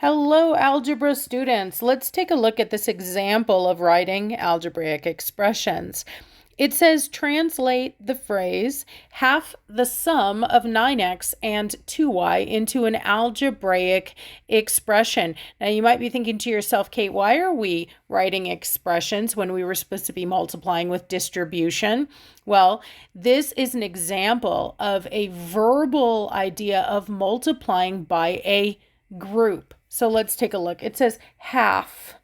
Hello, algebra students. Let's take a look at this example of writing algebraic expressions. It says translate the phrase half the sum of 9x and 2y into an algebraic expression. Now you might be thinking to yourself, Kate, why are we writing expressions when we were supposed to be multiplying with distribution? Well, this is an example of a verbal idea of multiplying by a group. So let's take a look. It says half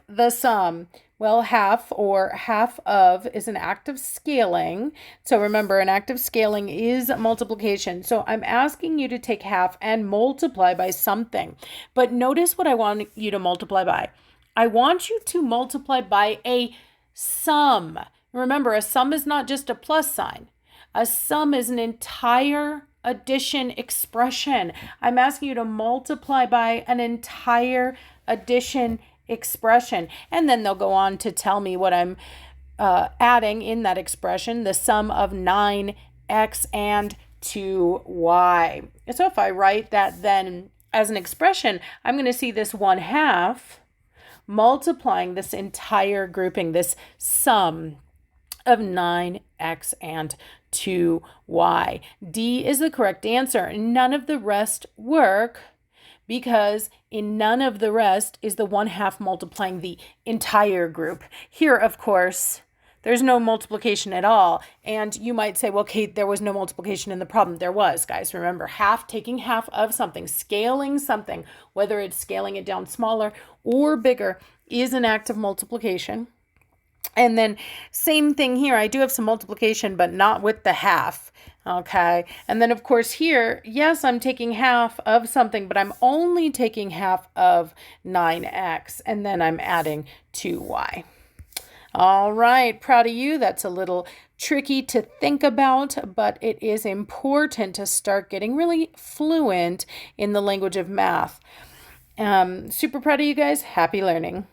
the sum. Well, half or half of is an act of scaling. So remember, an act of scaling is multiplication. So I'm asking you to take half and multiply by something. But notice what I want you to multiply by. I want you to multiply by a sum. Remember, a sum is not just a plus sign. A sum is an entire addition expression. I'm asking you to multiply by an entire addition expression. And then they'll go on to tell me what I'm adding in that expression, the sum of 9x and 2y. So if I write that then as an expression, I'm going to see this 1/2 multiplying this entire grouping, this sum of 9x and 2y. D is the correct answer. None of the rest work because in none of the rest is the 1/2 multiplying the entire group. Here, of course, there's no multiplication at all. And you might say, well, Kate, there was no multiplication in the problem. There was, guys. Remember, taking half of something, scaling something, whether it's scaling it down smaller or bigger, is an act of multiplication. And then same thing here. I do have some multiplication, but not with the half. Okay. And then of course here, yes, I'm taking half of something, but I'm only taking half of 9x. And then I'm adding 2y. All right. Proud of you. That's a little tricky to think about, but it is important to start getting really fluent in the language of math. Super proud of you guys. Happy learning.